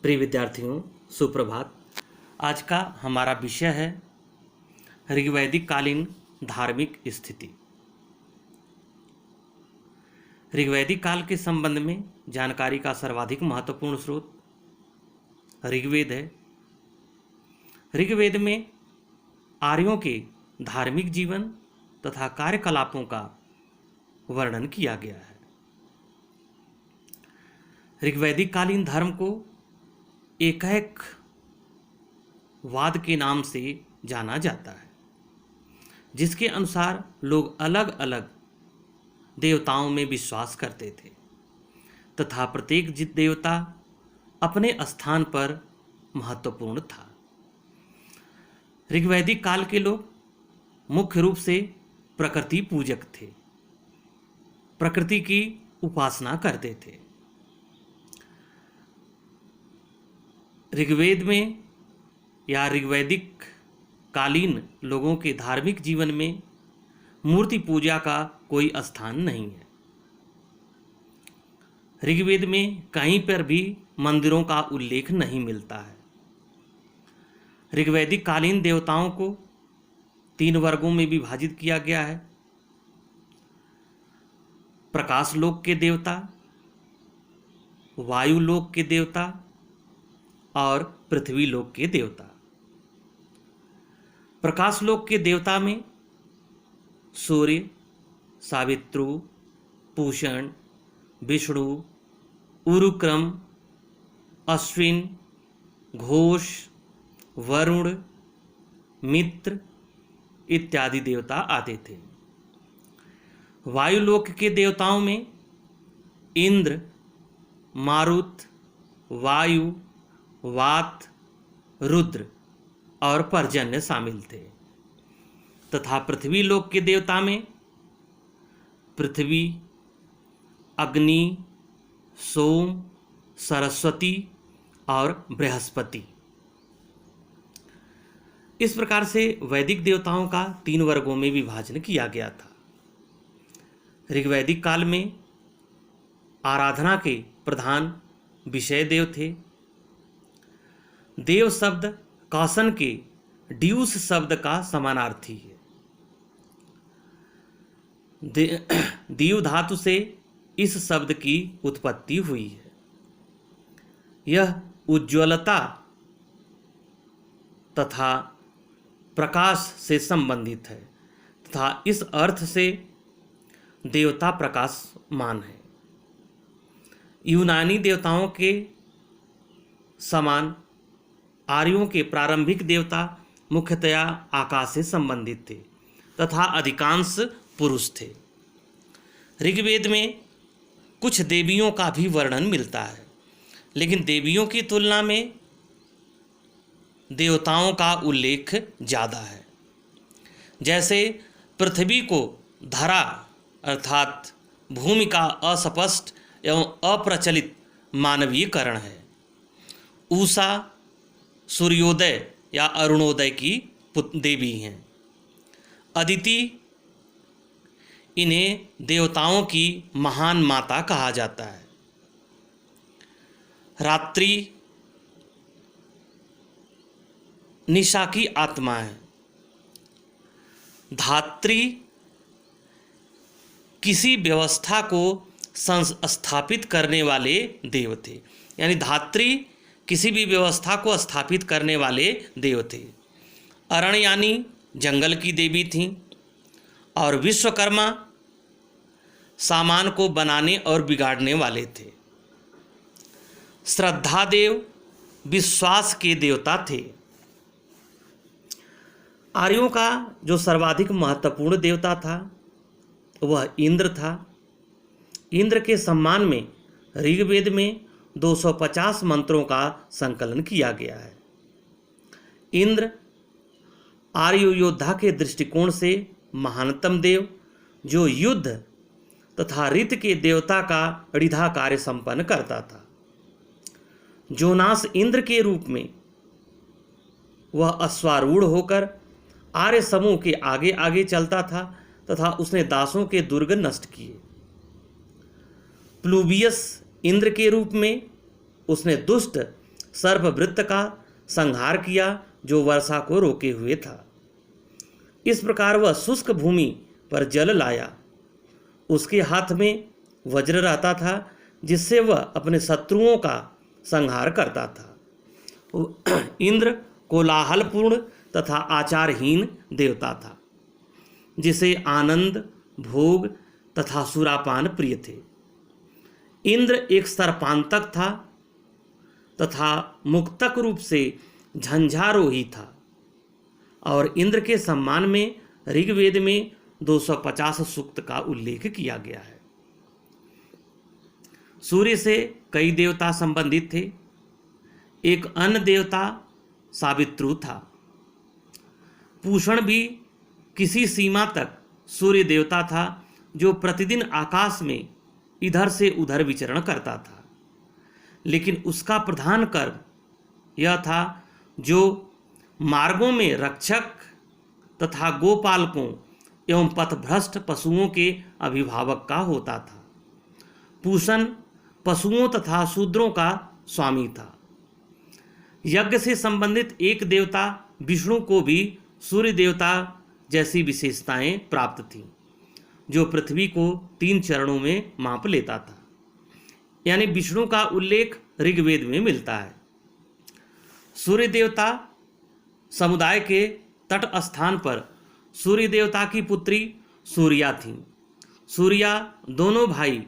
प्रिय विद्यार्थियों, सुप्रभात। आज का हमारा विषय है ऋग्वैदिक कालीन धार्मिक स्थिति। ऋग्वैदिक काल के संबंध में जानकारी का सर्वाधिक महत्वपूर्ण स्रोत ऋग्वेद है। ऋग्वेद में आर्यों के धार्मिक जीवन तथा कार्यकलापों का वर्णन किया गया है। ऋग्वैदिक कालीन धर्म को एकैक वाद के नाम से जाना जाता है, जिसके अनुसार लोग अलग अलग देवताओं में विश्वास करते थे तथा प्रत्येक देवता अपने स्थान पर महत्वपूर्ण था। ऋग्वैदिक काल के लोग मुख्य रूप से प्रकृति पूजक थे, प्रकृति की उपासना करते थे। ऋग्वेद में या ऋग्वैदिक कालीन लोगों के धार्मिक जीवन में मूर्ति पूजा का कोई स्थान नहीं है। ऋग्वेद में कहीं पर भी मंदिरों का उल्लेख नहीं मिलता है। ऋग्वैदिक कालीन देवताओं को 3 वर्गों में विभाजित किया गया है। प्रकाश लोक के देवता, वायु लोक के देवता और पृथ्वी लोक के देवता। प्रकाश लोक के देवता में सूर्य, सावित्रु, पूषण, विष्णु, उरुक्रम, अश्विन, घोष, वरुण, मित्र इत्यादि देवता आते थे। वायुलोक के देवताओं में इंद्र, मारुत, वायु, वात, रुद्र और पर्जन्य शामिल थे तथा पृथ्वी लोक के देवता में पृथ्वी, अग्नि, सोम, सरस्वती और बृहस्पति। इस प्रकार से वैदिक देवताओं का 3 वर्गों में विभाजन किया गया था। ऋग्वैदिक काल में आराधना के प्रधान विषय देव थे। देव शब्द कौसन के ड्यूस शब्द का समानार्थी है। दीव धातु से इस शब्द की उत्पत्ति हुई है। यह उज्ज्वलता तथा प्रकाश से संबंधित है तथा इस अर्थ से देवता प्रकाशमान है। यूनानी देवताओं के समान आर्यों के प्रारंभिक देवता मुख्यतया आकाश से संबंधित थे तथा अधिकांश पुरुष थे। ऋग्वेद में कुछ देवियों का भी वर्णन मिलता है, लेकिन देवियों की तुलना में देवताओं का उल्लेख ज़्यादा है। जैसे पृथ्वी को धरा अर्थात भूमि का अस्पष्ट एवं अप्रचलित मानवीयकरण है। उषा सूर्योदय या अरुणोदय की देवी हैं। अदिति, इन्हें देवताओं की महान माता कहा जाता है। रात्रि निशा की आत्मा है। धात्री किसी व्यवस्था को स्थापित करने वाले देव थे, यानी धात्री किसी भी व्यवस्था को स्थापित करने वाले देव थे। अरण यानी जंगल की देवी थीं और विश्वकर्मा सामान को बनाने और बिगाड़ने वाले थे। श्रद्धा देव विश्वास के देवता थे। आर्यों का जो सर्वाधिक महत्वपूर्ण देवता था वह इंद्र था। इंद्र के सम्मान में ऋग्वेद में 250 मंत्रों का संकलन किया गया है। इंद्र आर्य योद्धा के दृष्टिकोण से महानतम देव, जो युद्ध तथा ऋत के देवता का ऋधा कार्य संपन्न करता था। जोनास इंद्र के रूप में वह अश्वारूढ़ होकर आर्य समूह के आगे आगे चलता था तथा उसने दासों के दुर्ग नष्ट किए। प्लूबियस इंद्र के रूप में उसने दुष्ट सर्पवृत्त का संहार किया जो वर्षा को रोके हुए था। इस प्रकार वह शुष्क भूमि पर जल लाया। उसके हाथ में वज्र रहता था जिससे वह अपने शत्रुओं का संहार करता था। इंद्र कोलाहलपूर्ण तथा आचारहीन देवता था, जिसे आनंद, भोग तथा सुरापान प्रिय थे। इंद्र एक सर्पांतक था तथा मुक्तक रूप से झंझारोही था, और इंद्र के सम्मान में ऋग्वेद में 250 सूक्त का उल्लेख किया गया है। सूर्य से कई देवता संबंधित थे। एक अन्य देवता सावित्रु था। पूषण भी किसी सीमा तक सूर्य देवता था, जो प्रतिदिन आकाश में इधर से उधर विचरण करता था, लेकिन उसका प्रधान कर्म यह था जो मार्गों में रक्षक तथा गोपालकों एवं पथभ्रष्ट पशुओं के अभिभावक का होता था। पूषण पशुओं तथा शूद्रों का स्वामी था। यज्ञ से संबंधित एक देवता विष्णु को भी सूर्य देवता जैसी विशेषताएं प्राप्त थीं, जो पृथ्वी को 3 चरणों में माप लेता था। यानी विष्णु का उल्लेख ऋग्वेद में मिलता है। सूर्य देवता समुदाय के तट स्थान पर सूर्य देवता की पुत्री सूर्या थी। सूर्या दोनों भाई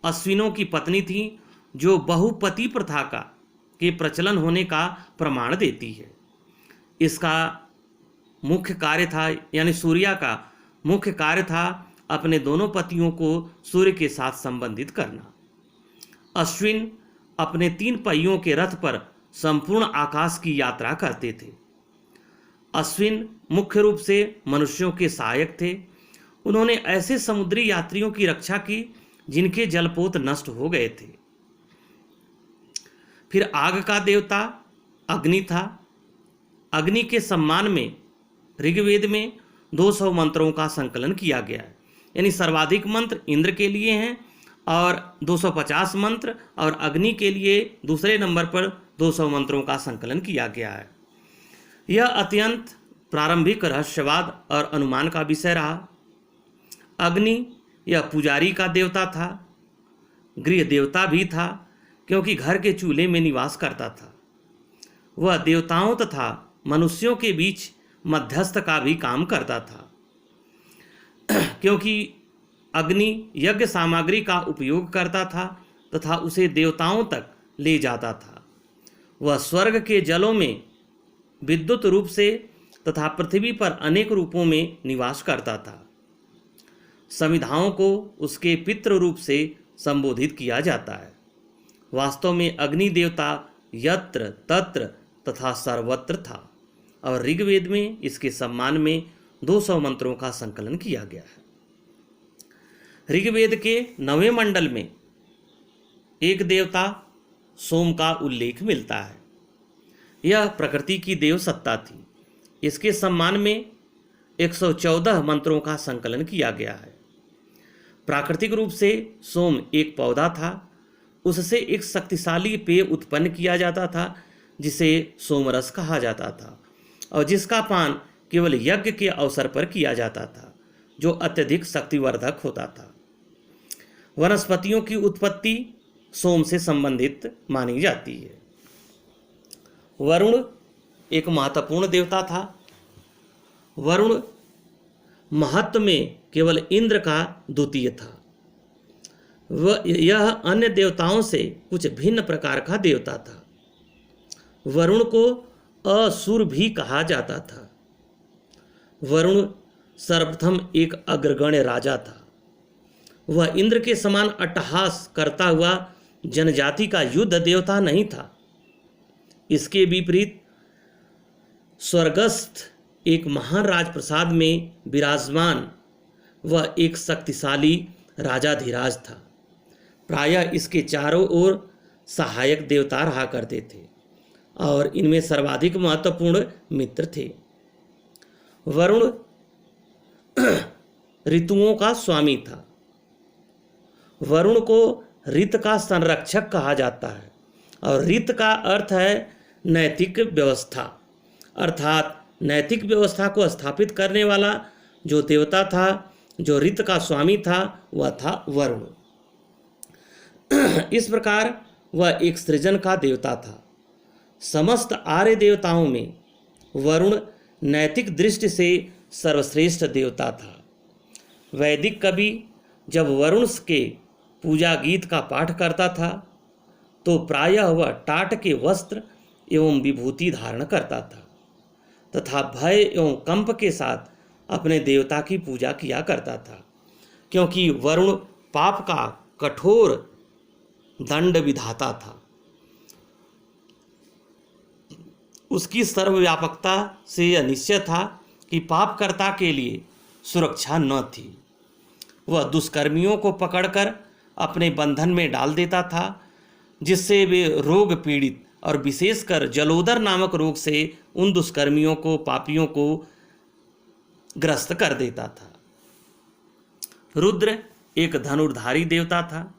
अश्विनों की पत्नी थी, जो बहुपति प्रथा के प्रचलन होने का प्रमाण देती है। इसका मुख्य कार्य था, यानी सूर्या का मुख्य कार्य था अपने दोनों पतियों को सूर्य के साथ संबंधित करना। अश्विन अपने 3 पहियों के रथ पर संपूर्ण आकाश की यात्रा करते थे। अश्विन मुख्य रूप से मनुष्यों के सहायक थे। उन्होंने ऐसे समुद्री यात्रियों की रक्षा की जिनके जलपोत नष्ट हो गए थे। फिर आग का देवता अग्नि था। अग्नि के सम्मान में ऋग्वेद में 200 मंत्रों का संकलन किया गया है। यानी सर्वाधिक मंत्र इंद्र के लिए हैं और 250 मंत्र, और अग्नि के लिए दूसरे नंबर पर 200 मंत्रों का संकलन किया गया है। यह अत्यंत प्रारंभिक रहस्यवाद और अनुमान का विषय रहा। अग्नि यह पुजारी का देवता था, गृह देवता भी था, क्योंकि घर के चूल्हे में निवास करता था। वह देवताओं तथा मनुष्यों के बीच मध्यस्थ का भी काम करता था, क्योंकि अग्नि यज्ञ सामग्री का उपयोग करता था तथा उसे देवताओं तक ले जाता था। वह स्वर्ग के जलों में विद्युत रूप से तथा पृथ्वी पर अनेक रूपों में निवास करता था। समिधाओं को उसके पितृ रूप से संबोधित किया जाता है। वास्तव में अग्नि देवता यत्र तत्र तथा सर्वत्र था, और ऋग्वेद में इसके सम्मान में 200 मंत्रों का संकलन किया गया है। ऋग्वेद के 9वें मंडल में एक देवता सोम का उल्लेख मिलता है। यह प्रकृति की देव सत्ता थी। इसके सम्मान में 114 मंत्रों का संकलन किया गया है। प्राकृतिक रूप से सोम एक पौधा था। उससे एक शक्तिशाली पेय उत्पन्न किया जाता था, जिसे सोमरस कहा जाता था, और जिसका पान केवल यज्ञ के अवसर पर किया जाता था, जो अत्यधिक शक्तिवर्धक होता था। वनस्पतियों की उत्पत्ति सोम से संबंधित मानी जाती है। वरुण एक महत्वपूर्ण देवता था। वरुण महत्व में केवल इंद्र का द्वितीय था। यह अन्य देवताओं से कुछ भिन्न प्रकार का देवता था। वरुण को असुर भी कहा जाता था। वरुण सर्वप्रथम एक अग्रगण्य राजा था। वह इंद्र के समान अट्टहास करता हुआ जनजाति का युद्ध देवता नहीं था। इसके विपरीत स्वर्गस्थ एक महान राजप्रसाद में विराजमान वह एक शक्तिशाली राजाधिराज था। प्रायः इसके चारों ओर सहायक देवता रहा करते थे, और इनमें सर्वाधिक महत्वपूर्ण मित्र थे। वरुण ऋतुओं का स्वामी था। वरुण को ऋत का संरक्षक कहा जाता है, और रीत का अर्थ है नैतिक व्यवस्था, अर्थात नैतिक व्यवस्था को स्थापित करने वाला जो देवता था, जो रीत का स्वामी था, वह था वरुण। इस प्रकार वह एक सृजन का देवता था। समस्त आर्य देवताओं में वरुण नैतिक दृष्टि से सर्वश्रेष्ठ देवता था। वैदिक कवि जब वरुण के पूजा गीत का पाठ करता था तो प्रायः वह टाट के वस्त्र एवं विभूति धारण करता था तथा भय एवं कंप के साथ अपने देवता की पूजा किया करता था, क्योंकि वरुण पाप का कठोर दंड विधाता था। उसकी सर्वव्यापकता से यह निश्चय था कि पापकर्ता के लिए सुरक्षा न थी। वह दुष्कर्मियों को पकड़कर अपने बंधन में डाल देता था, जिससे वे रोग पीड़ित और विशेषकर जलोदर नामक रोग से उन दुष्कर्मियों को, पापियों को ग्रस्त कर देता था। रुद्र एक धनुर्धारी देवता था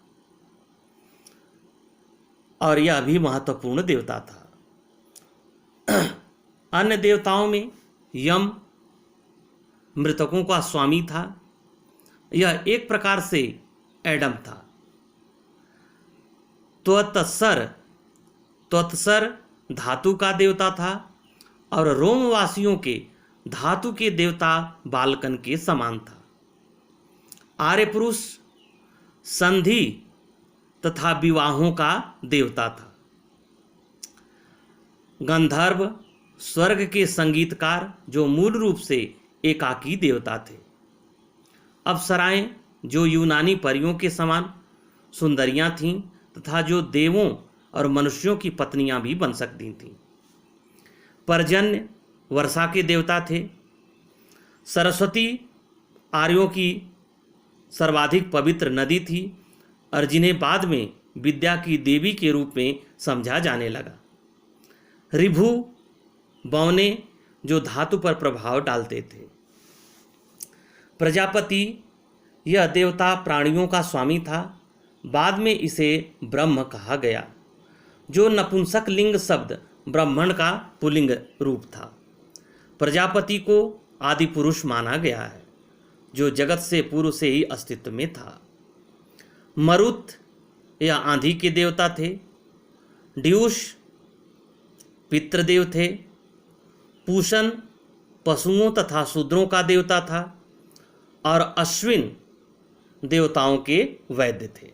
और यह भी महत्वपूर्ण देवता था। अन्य देवताओं में यम मृतकों का स्वामी था। यह एक प्रकार से एडम था। त्वत्सर धातु का देवता था और रोमवासियों के धातु के देवता बालकन के समान था। आर्य पुरुष संधि तथा विवाहों का देवता था। गंधर्व स्वर्ग के संगीतकार जो मूल रूप से एकाकी देवता थे। अप्सराएं जो यूनानी परियों के समान सुंदरियां थीं तथा जो देवों और मनुष्यों की पत्नियां भी बन सकती थीं। पर्जन्य वर्षा के देवता थे। सरस्वती आर्यों की सर्वाधिक पवित्र नदी थी और जिन्हें बाद में विद्या की देवी के रूप में समझा जाने लगा। ऋभु बौने जो धातु पर प्रभाव डालते थे। प्रजापति यह देवता प्राणियों का स्वामी था। बाद में इसे ब्रह्म कहा गया, जो नपुंसक लिंग शब्द ब्राह्मण का पुल्लिंग रूप था। प्रजापति को आदि पुरुष माना गया है, जो जगत से पूर्व से ही अस्तित्व में था। मरुत या आंधी के देवता थे। ड्यूष पितृदेव थे। पूषण पशुओं तथा शूद्रों का देवता था और अश्विन देवताओं के वैद्य थे।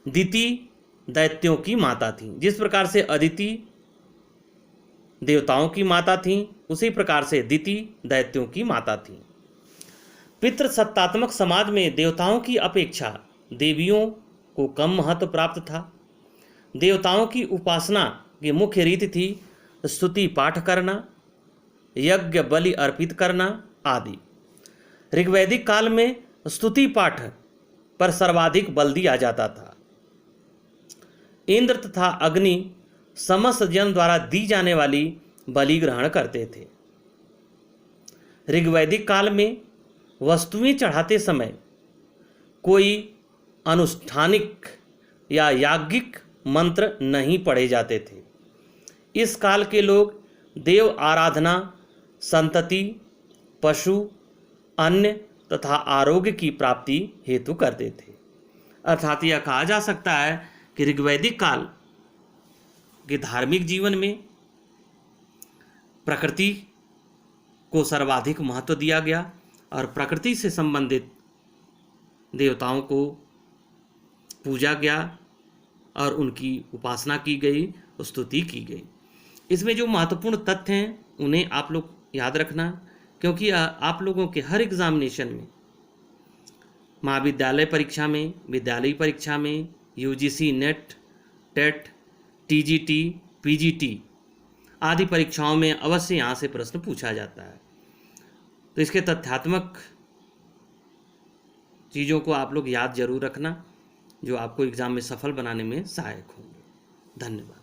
दिति दैत्यों की माता थी। जिस प्रकार से अदिति देवताओं की माता थी, उसी प्रकार से दिति दैत्यों की माता थी। पितृसत्तात्मक समाज में देवताओं की अपेक्षा देवियों को कम महत्व प्राप्त था। देवताओं की उपासना की मुख्य रीति थी स्तुति पाठ करना, यज्ञ बलि अर्पित करना आदि। ऋग्वैदिक काल में स्तुति पाठ पर सर्वाधिक बल दिया जाता था। इंद्र तथा अग्नि समस्त जन द्वारा दी जाने वाली बलि ग्रहण करते थे। ऋग्वैदिक काल में वस्तुएं चढ़ाते समय कोई अनुष्ठानिक या याज्ञिक मंत्र नहीं पढ़े जाते थे। इस काल के लोग देव आराधना, संतति, पशु, अन्न तथा आरोग्य की प्राप्ति हेतु करते थे। अर्थात यह कहा जा सकता है कि ऋग्वैदिक काल के धार्मिक जीवन में प्रकृति को सर्वाधिक महत्व दिया गया और प्रकृति से संबंधित देवताओं को पूजा गया और उनकी उपासना की गई, स्तुति की गई। इसमें जो महत्वपूर्ण तथ्य हैं उन्हें आप लोग याद रखना, क्योंकि आप लोगों के हर एग्जामिनेशन में, महाविद्यालय परीक्षा में, विद्यालय परीक्षा में, UGC NET, TET, TGT, PGT आदि परीक्षाओं में अवश्य यहाँ से प्रश्न पूछा जाता है। तो इसके तथ्यात्मक चीज़ों को आप लोग याद जरूर रखना, जो आपको एग्ज़ाम में सफल बनाने में सहायक होंगे। धन्यवाद।